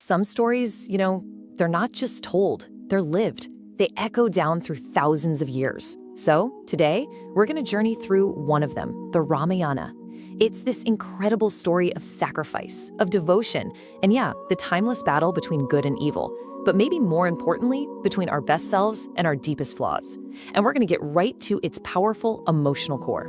some stories, they're not just told, they're lived. They echo down through thousands of years. So today, we're going to journey through one of them, the Ramayana. It's this incredible story of sacrifice, of devotion, and the timeless battle between good and evil. But maybe more importantly, between our best selves and our deepest flaws. And we're going to get right to its powerful emotional core.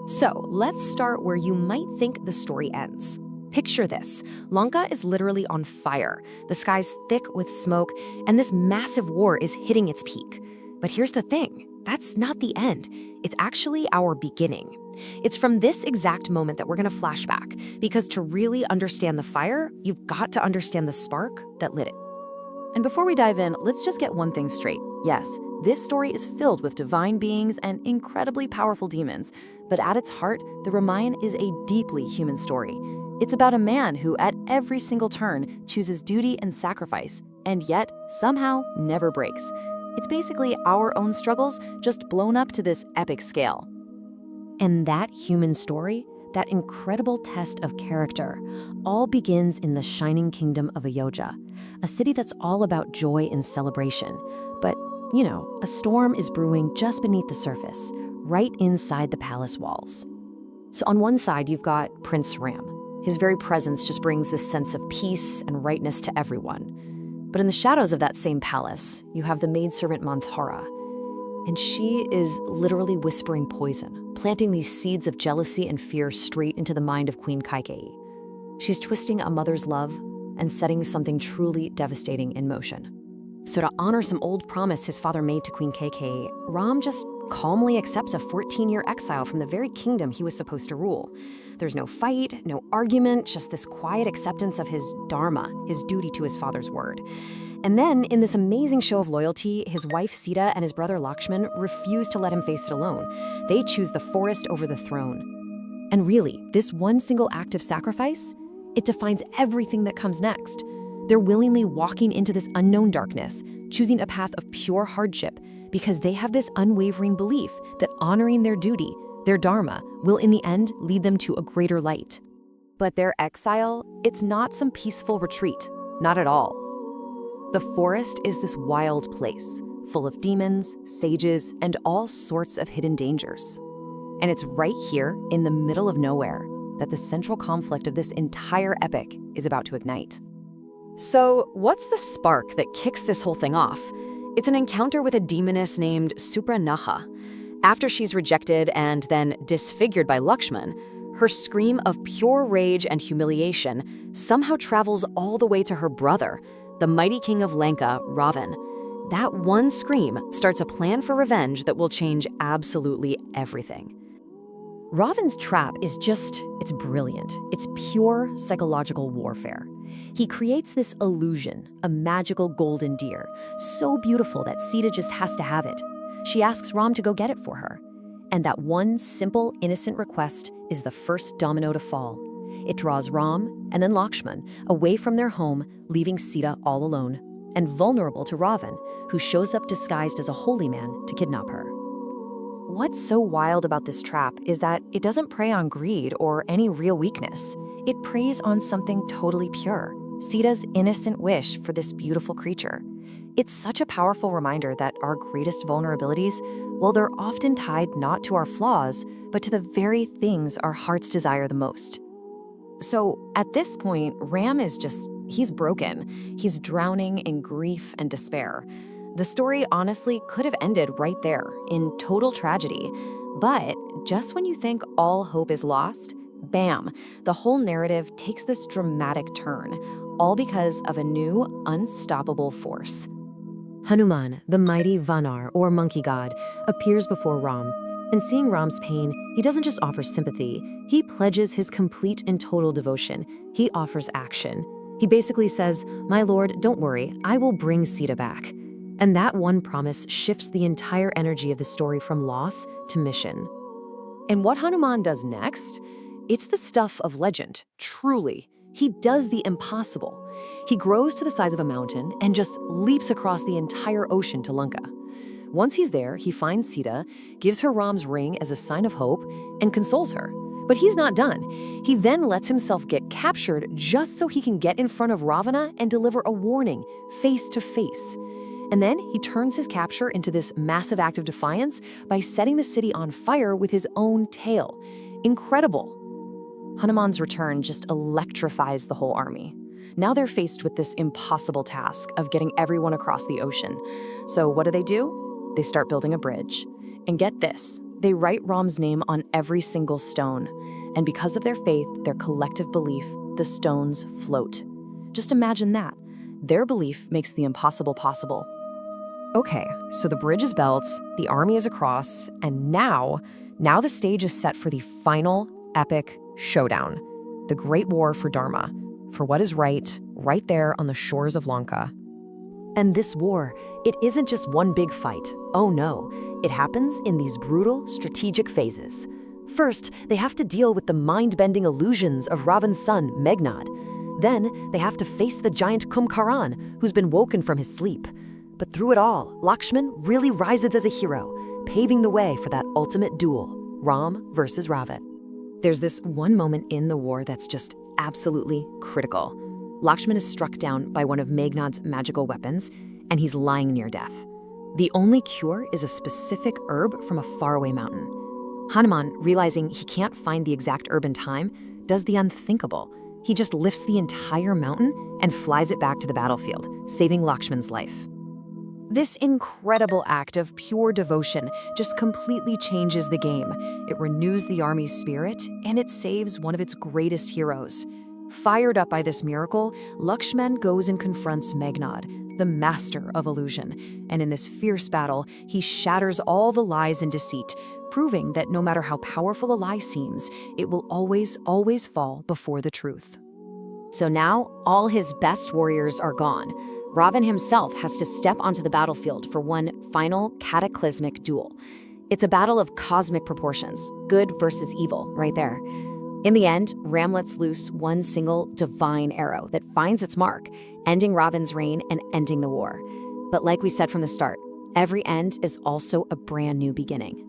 So let's start where you might think the story ends. Picture this. Lanka is literally on fire. The sky's thick with smoke, and this massive war is hitting its peak. But here's the thing. That's not the end. It's actually our beginning. It's from this exact moment that we're going to flash back, because to really understand the fire, you've got to understand the spark that lit it. And before we dive in, let's just get one thing straight. Yes, this story is filled with divine beings and incredibly powerful demons, but at its heart, the Ramayana is a deeply human story. It's about a man who, at every single turn, chooses duty and sacrifice, and yet, somehow, never breaks. It's basically our own struggles, just blown up to this epic scale. And that human story, that incredible test of character, all begins in the shining kingdom of Ayodhya, a city that's all about joy and celebration. But, a storm is brewing just beneath the surface, right inside the palace walls. So on one side, you've got Prince Ram. His very presence just brings this sense of peace and rightness to everyone. But in the shadows of that same palace, you have the maidservant Manthara. And she is literally whispering poison, planting these seeds of jealousy and fear straight into the mind of Queen Kaikeyi. She's twisting a mother's love and setting something truly devastating in motion. So to honor some old promise his father made to Queen Kaikeyi, Ram just calmly accepts a 14-year exile from the very kingdom he was supposed to rule. There's no fight, no argument, just this quiet acceptance of his dharma, his duty to his father's word. And then, in this amazing show of loyalty, his wife Sita and his brother Lakshman refuse to let him face it alone. They choose the forest over the throne. And really, this one single act of sacrifice, it defines everything that comes next. They're willingly walking into this unknown darkness, choosing a path of pure hardship, because they have this unwavering belief that honoring their duty, their dharma, will in the end lead them to a greater light. But their exile, it's not some peaceful retreat, not at all. The forest is this wild place, full of demons, sages, and all sorts of hidden dangers. And it's right here, in the middle of nowhere, that the central conflict of this entire epic is about to ignite. So, what's the spark that kicks this whole thing off? It's an encounter with a demoness named Suparnaha. After she's rejected and then disfigured by Lakshman, her scream of pure rage and humiliation somehow travels all the way to her brother, the mighty king of Lanka, Ravan. That one scream starts a plan for revenge that will change absolutely everything. Ravan's trap is it's brilliant. It's pure psychological warfare. He creates this illusion, a magical golden deer, so beautiful that Sita just has to have it. She asks Ram to go get it for her. And that one simple, innocent request is the first domino to fall. It draws Ram and then Lakshman away from their home, leaving Sita all alone and vulnerable to Ravan, who shows up disguised as a holy man to kidnap her. What's so wild about this trap is that it doesn't prey on greed or any real weakness. It preys on something totally pure, Sita's innocent wish for this beautiful creature. It's such a powerful reminder that our greatest vulnerabilities, well, they're often tied not to our flaws, but to the very things our hearts desire the most. So at this point, Ram is he's broken. He's drowning in grief and despair. The story honestly could have ended right there, in total tragedy. But just when you think all hope is lost, bam, the whole narrative takes this dramatic turn, all because of a new, unstoppable force. Hanuman, the mighty Vanar, or monkey god, appears before Ram. And seeing Ram's pain, he doesn't just offer sympathy, he pledges his complete and total devotion. He offers action. He basically says, "My lord, don't worry, I will bring Sita back." And that one promise shifts the entire energy of the story from loss to mission. And what Hanuman does next? It's the stuff of legend, truly. He does the impossible. He grows to the size of a mountain and just leaps across the entire ocean to Lanka. Once he's there, he finds Sita, gives her Ram's ring as a sign of hope, and consoles her. But he's not done. He then lets himself get captured just so he can get in front of Ravana and deliver a warning, face to face. And then he turns his capture into this massive act of defiance by setting the city on fire with his own tail. Incredible. Hanuman's return just electrifies the whole army. Now they're faced with this impossible task of getting everyone across the ocean. So what do? They start building a bridge. And get this, they write Ram's name on every single stone. And because of their faith, their collective belief, the stones float. Just imagine that. Their belief makes the impossible possible. Okay, so the bridge is built, the army is across, and now the stage is set for the final epic showdown. The Great War for Dharma, for what is right there on the shores of Lanka. And this war, it isn't just one big fight. Oh no, it happens in these brutal, strategic phases. First, they have to deal with the mind-bending illusions of Ravan's son, Meghnad. Then, they have to face the giant Kumbhakarna, who's been woken from his sleep. But through it all, Lakshman really rises as a hero, paving the way for that ultimate duel, Ram versus Ravan. There's this one moment in the war that's just absolutely critical. Lakshman is struck down by one of Meghnad's magical weapons, and he's lying near death. The only cure is a specific herb from a faraway mountain. Hanuman, realizing he can't find the exact herb in time, does the unthinkable. He just lifts the entire mountain and flies it back to the battlefield, saving Lakshman's life. This incredible act of pure devotion just completely changes the game. It renews the army's spirit, and it saves one of its greatest heroes. Fired up by this miracle, Lakshman goes and confronts Meghnad, the master of illusion. And in this fierce battle, he shatters all the lies and deceit, proving that no matter how powerful a lie seems, it will always, always fall before the truth. So now, all his best warriors are gone. Ravan himself has to step onto the battlefield for one final cataclysmic duel. It's a battle of cosmic proportions, good versus evil, right there. In the end, Ram lets loose one single divine arrow that finds its mark, ending Ravan's reign and ending the war. But like we said from the start, every end is also a brand new beginning.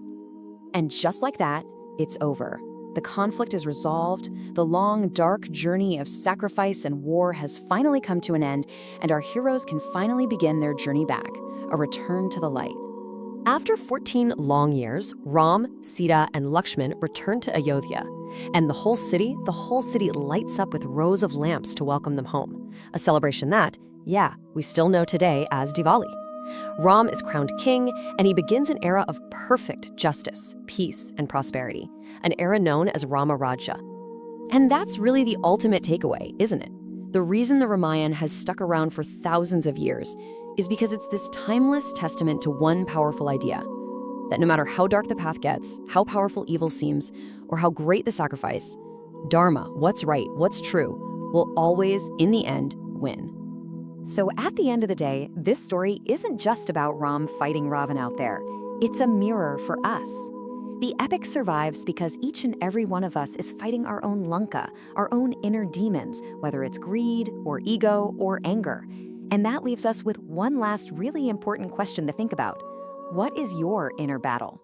And just like that, it's over. The conflict is resolved, the long, dark journey of sacrifice and war has finally come to an end, and our heroes can finally begin their journey back, a return to the light. After 14 long years, Ram, Sita, and Lakshman return to Ayodhya, and the whole city lights up with rows of lamps to welcome them home. A celebration that, we still know today as Diwali. Ram is crowned king, and he begins an era of perfect justice, peace, and prosperity, an era known as Rama Rajya. And that's really the ultimate takeaway, isn't it? The reason the Ramayana has stuck around for thousands of years is because it's this timeless testament to one powerful idea, that no matter how dark the path gets, how powerful evil seems, or how great the sacrifice, Dharma, what's right, what's true, will always, in the end, win. So at the end of the day, this story isn't just about Ram fighting Ravan out there. It's a mirror for us. The epic survives because each and every one of us is fighting our own Lanka, our own inner demons, whether it's greed or ego or anger. And that leaves us with one last really important question to think about. What is your inner battle?